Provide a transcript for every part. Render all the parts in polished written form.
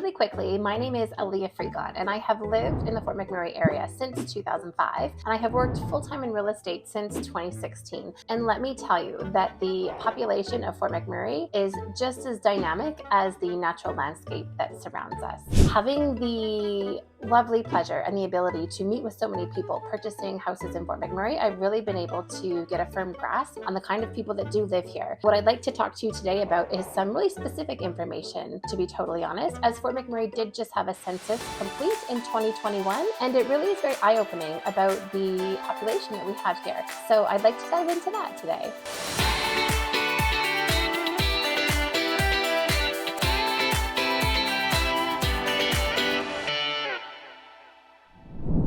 really quickly, my name is Aleaha Frigon, and I have lived in the Fort McMurray area since 2005, and I have worked full-time in real estate since 2016. And let me tell you that the population of Fort McMurray is just as dynamic as the natural landscape that surrounds us. Having the lovely pleasure and the ability to meet with so many people purchasing houses in Fort McMurray, I've really been able to get a firm grasp on the kind of people that do live here. What I'd like to talk to you today about is some really specific information, to be totally honest, as Fort McMurray did just have a census complete in 2021, and it really is very eye-opening about the population that we have here. So I'd like to dive into that today.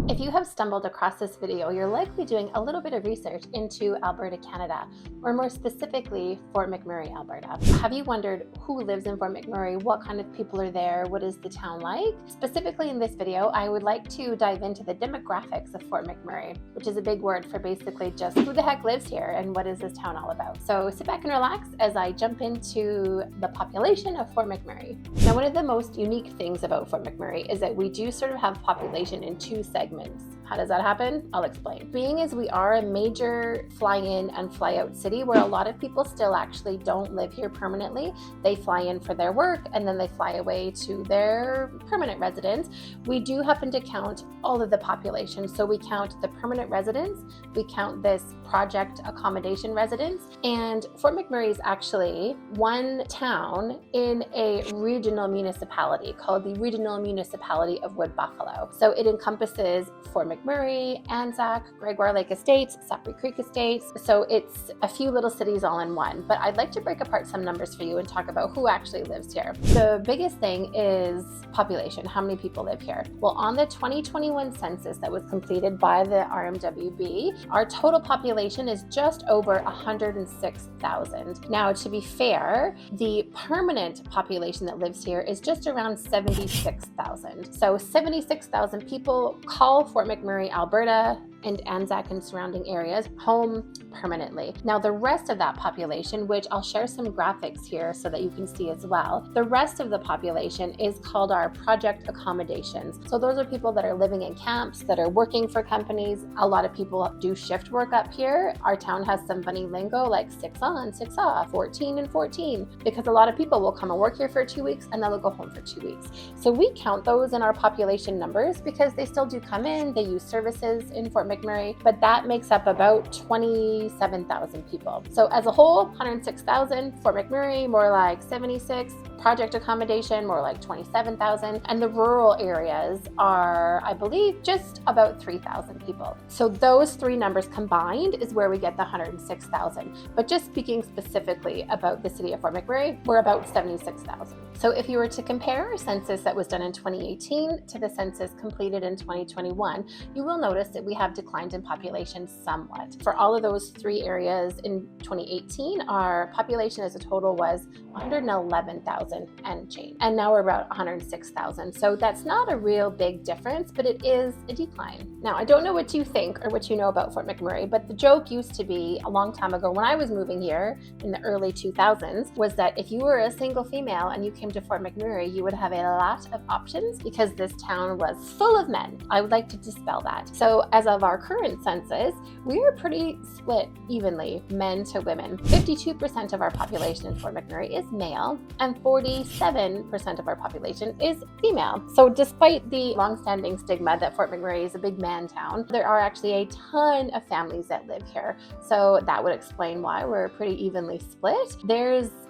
If you have stumbled across this video, you're likely doing a little bit of research into Alberta, Canada, or more specifically, Fort McMurray, Alberta. Have you wondered who lives in Fort McMurray? What kind of people are there? What is the town like? Specifically in this video, I would like to dive into the demographics of Fort McMurray, which is a big word for basically just who the heck lives here and what is this town all about. So sit back and relax as I jump into the population of Fort McMurray. Now, one of the most unique things about Fort McMurray is that we do sort of have population in two segments. How does that happen? I'll explain. Being as we are a major fly-in and fly-out city where a lot of people still actually don't live here permanently, they fly in for their work and then they fly away to their permanent residence, we do happen to count all of the population. So we count the permanent residents, we count this project accommodation residents, and Fort McMurray is actually one town in a regional municipality called the Regional Municipality of Wood Buffalo. So it encompasses Fort McMurray, Anzac, Gregoire Lake Estates, Sapri Creek Estates. So it's a few little cities all in one. But I'd like to break apart some numbers for you and talk about who actually lives here. The biggest thing is population. How many people live here? Well, on the 2021 census that was completed by the RMWB, our total population is just over 106,000. Now, to be fair, the permanent population that lives here is just around 76,000. So 76,000 people call Fort McMurray, Alberta, and Anzac and surrounding areas home permanently. Now, the rest of that population, which I'll share some graphics here so that you can see as well, the rest of the population is called our project accommodations. So those are people that are living in camps, that are working for companies. A lot of people do shift work up here. Our town has some funny lingo like 6 on, 6 off, 14 and 14, because a lot of people will come and work here for 2 weeks and then they'll go home for 2 weeks. So we count those in our population numbers because they still do come in, they use services in Fort McMurray, but that makes up about 27,000 people. So as a whole, 106,000, Fort McMurray, more like 76, project accommodation, more like 27,000, and the rural areas are, I believe, just about 3,000 people. So those three numbers combined is where we get the 106,000. But just speaking specifically about the city of Fort McMurray, we're about 76,000. So if you were to compare our census that was done in 2018 to the census completed in 2021, you will notice that we have declined in population somewhat. For all of those three areas in 2018, our population as a total was 111,000 and change. And now we're about 106,000. So that's not a real big difference, but it is a decline. Now, I don't know what you think or what you know about Fort McMurray, but the joke used to be a long time ago when I was moving here in the early 2000s was that if you were a single female and you came to Fort McMurray, you would have a lot of options because this town was full of men. I would like to dispel that. So as of our current census, we are pretty split evenly, men to women. 52% of our population in Fort McMurray is male and 47% of our population is female. So despite the longstanding stigma that Fort McMurray is a big man town, there are actually a ton of families that live here. So that would explain why we're pretty evenly split.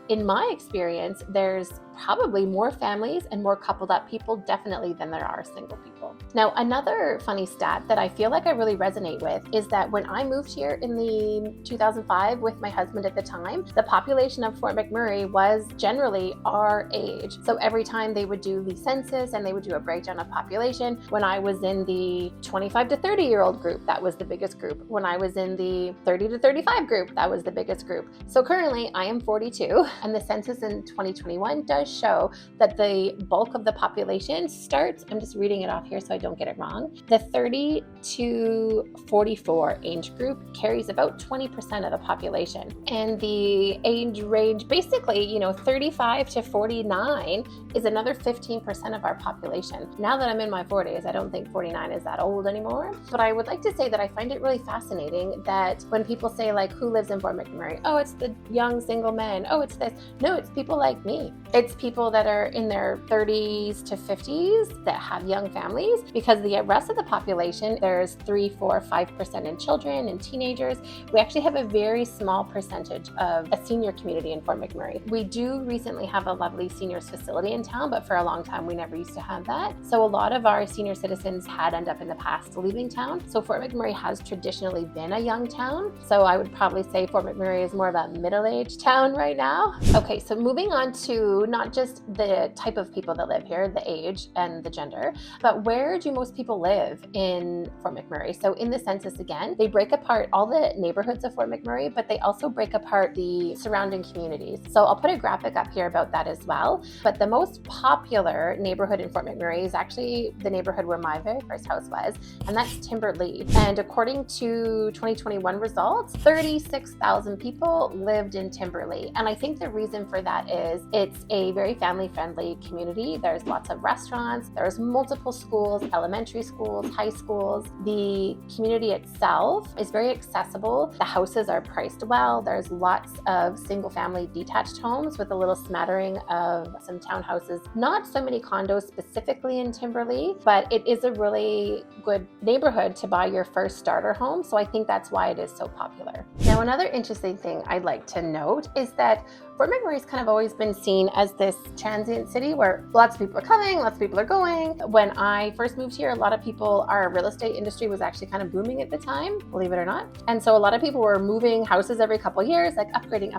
In my experience, there's probably more families and more coupled up people definitely than there are single people. Now, another funny stat that I feel like I really resonate with is that when I moved here in the 2005 with my husband at the time, the population of Fort McMurray was generally our age. So every time they would do the census and they would do a breakdown of population, when I was in the 25 to 30 year old group, that was the biggest group. When I was in the 30 to 35 group, that was the biggest group. So currently I am 42 and the census in 2021 does show that the bulk of the population starts, I'm just reading it off here so I don't get it wrong, the 30 to 44 age group carries about 20% of the population. And the age range, basically, 35 to 49 is another 15% of our population. Now that I'm in my 40s, I don't think 49 is that old anymore. But I would like to say that I find it really fascinating that when people say, like, who lives in Fort McMurray? Oh, it's the young single men. Oh, it's this. No, it's people like me. It's people that are in their 30s to 50s that have young families, because the rest of the population, there's 3, 4, 5% in children and teenagers. We actually have a very small percentage of a senior community in Fort McMurray. We do recently have a lovely seniors facility in town, but for a long time we never used to have that. So a lot of our senior citizens had ended up in the past leaving town. So Fort McMurray has traditionally been a young town. So I would probably say Fort McMurray is more of a middle-aged town right now. Okay, so moving on to not just the type of people that live here, the age and the gender, but where do most people live in Fort McMurray? So in the census, again, they break apart all the neighborhoods of Fort McMurray, but they also break apart the surrounding communities. So I'll put a graphic up here about that as well. But the most popular neighborhood in Fort McMurray is actually the neighborhood where my very first house was, and that's Timberlea. And according to 2021 results, 36,000 people lived in Timberlea. And I think the reason for that is it's a very family-friendly community. There's lots of restaurants, there's multiple schools, elementary schools, high schools. The community itself is very accessible. The houses are priced well. There's lots of single-family detached homes with a little smattering of some townhouses. Not so many condos specifically in Timberlea, but it is a really good neighborhood to buy your first starter home. So I think that's why it is so popular. Now, another interesting thing I'd like to note is that Fort McMurray's kind of always been seen as this transient city where lots of people are coming, lots of people are going. When I first moved here, a lot of people, our real estate industry was actually kind of booming at the time, believe it or not. And so a lot of people were moving houses every couple of years, like upgrading.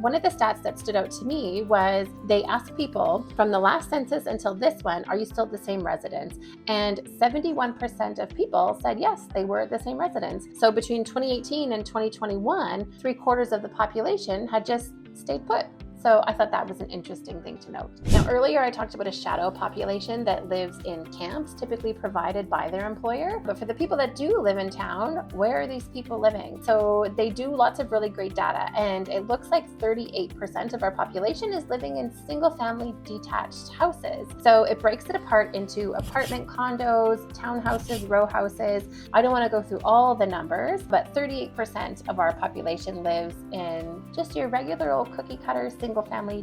One of the stats that stood out to me was they asked people from the last census until this one, are you still the same residence? And 71% of people said yes, they were the same residence. So between 2018 and 2021, 3/4 of the population had just stayed put. So I thought that was an interesting thing to note. Now, earlier I talked about a shadow population that lives in camps, typically provided by their employer. But for the people that do live in town, where are these people living? So they do lots of really great data, and it looks like 38% of our population is living in single-family detached houses. So it breaks it apart into apartment condos, townhouses, row houses. I don't want to go through all the numbers, but 38% of our population lives in just your regular old cookie-cutter single-family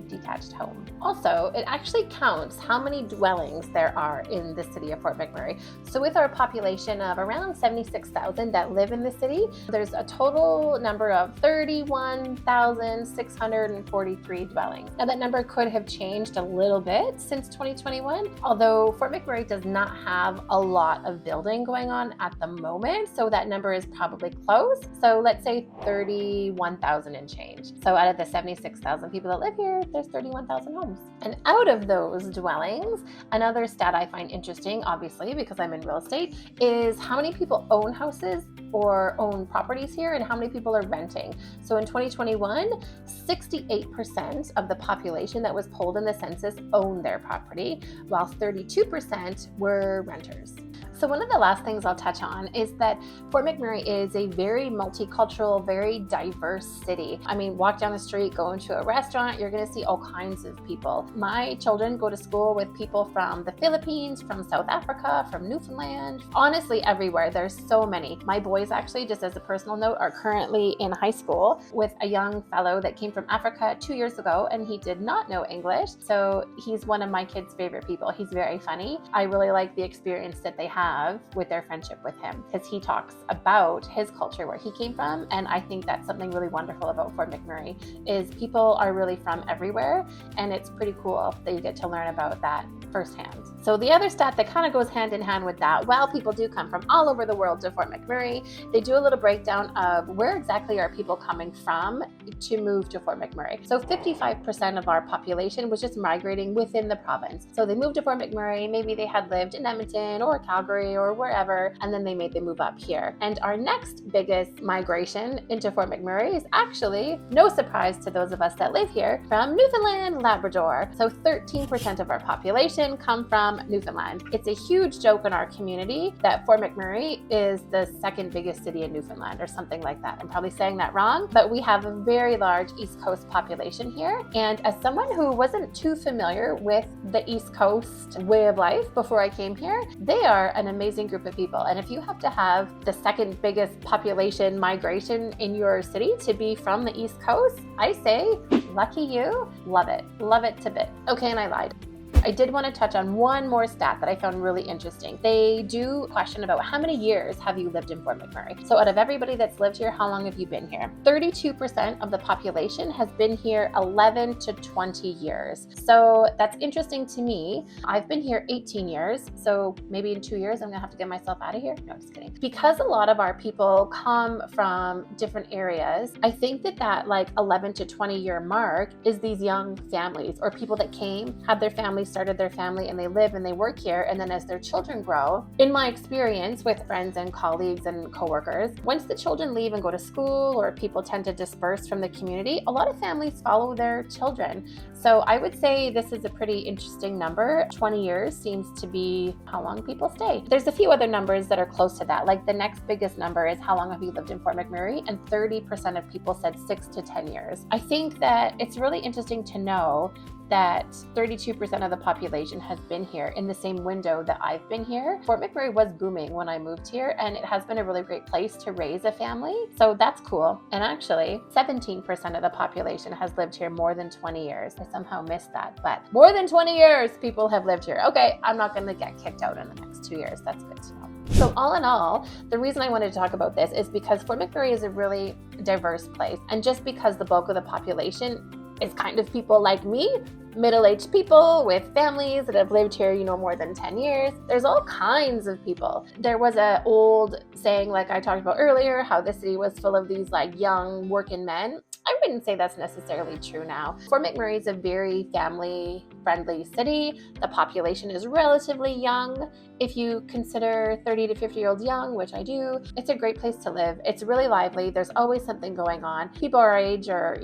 detached home. Also, it actually counts how many dwellings there are in the city of Fort McMurray. So with our population of around 76,000 that live in the city, there's a total number of 31,643 dwellings. Now that number could have changed a little bit since 2021, although Fort McMurray does not have a lot of building going on at the moment, so that number is probably close. So let's say 31,000 and change. So out of the 76,000 people that live here, there's 31,000 homes. And out of those dwellings, another stat I find interesting, obviously, because I'm in real estate, is how many people own houses or own properties here and how many people are renting. So in 2021, 68% of the population that was polled in the census owned their property, while 32% were renters. So one of the last things I'll touch on is that Fort McMurray is a very multicultural, very diverse city. I mean, walk down the street, go into a restaurant, you're going to see all kinds of people. My children go to school with people from the Philippines, from South Africa, from Newfoundland, honestly everywhere. There's so many. My boys actually, just as a personal note, are currently in high school with a young fellow that came from Africa 2 years ago, and he did not know English. So he's one of my kids' favorite people. He's very funny. I really like the experience that they have with their friendship with him, because he talks about his culture, where he came from, and I think that's something really wonderful about Fort McMurray is people are really from everywhere, and it's pretty cool that you get to learn about that firsthand. So the other stat that kind of goes hand in hand with that, while people do come from all over the world to Fort McMurray, they do a little breakdown of where exactly are people coming from to move to Fort McMurray. So 55% of our population was just migrating within the province. So they moved to Fort McMurray, maybe they had lived in Edmonton or Calgary or wherever, and then they made the move up here. And our next biggest migration into Fort McMurray is actually, no surprise to those of us that live here, from Newfoundland, Labrador. So 13% of our population come from Newfoundland. It's a huge joke in our community that Fort McMurray is the second biggest city in Newfoundland or something like that. I'm probably saying that wrong, but we have a very large East Coast population here. And as someone who wasn't too familiar with the East Coast way of life before I came here, they are an amazing group of people. And if you have to have the second biggest population migration in your city to be from the East Coast, I say, lucky you, love it to bit. Okay, and I lied. I did want to touch on one more stat that I found really interesting. They do question about how many years have you lived in Fort McMurray? So out of everybody that's lived here, how long have you been here? 32% of the population has been here 11 to 20 years. So that's interesting to me. I've been here 18 years, so maybe in 2 years I'm gonna have to get myself out of here. No, just kidding. Because a lot of our people come from different areas, I think that like 11 to 20 year mark is these young families or people that came, had their families, started their family, and they live and they work here. And then as their children grow, in my experience with friends and colleagues and coworkers, once the children leave and go to school or people tend to disperse from the community, a lot of families follow their children. So I would say this is a pretty interesting number. 20 years seems to be how long people stay. There's a few other numbers that are close to that. Like the next biggest number is how long have you lived in Fort McMurray? And 30% of people said 6 to 10 years. I think that it's really interesting to know that 32% of the population has been here in the same window that I've been here. Fort McMurray was booming when I moved here, and it has been a really great place to raise a family. So that's cool. And actually, 17% of the population has lived here more than 20 years. I somehow missed that, but more than 20 years people have lived here. Okay, I'm not gonna get kicked out in the next 2 years. That's good to know. So all in all, the reason I wanted to talk about this is because Fort McMurray is a really diverse place. And just because the bulk of the population is kind of people like me, middle-aged people with families that have lived here, more than 10 years. There's all kinds of people. There was an old saying, like I talked about earlier, how the city was full of these like young working men. I wouldn't say that's necessarily true now. Fort McMurray is a very family-friendly city. The population is relatively young. If you consider 30 to 50-year-olds young, which I do, it's a great place to live. It's really lively. There's always something going on. People our age are,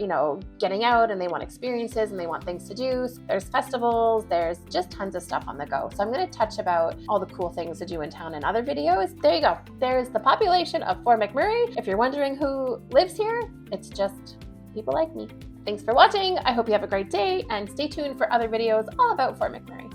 getting out and they want experiences and they want things to do. There's festivals, there's just tons of stuff on the go. So I'm going to touch about all the cool things to do in town in other videos. There you go. There's the population of Fort McMurray. If you're wondering who lives here, it's just people like me. Thanks for watching. I hope you have a great day and stay tuned for other videos all about Fort McMurray.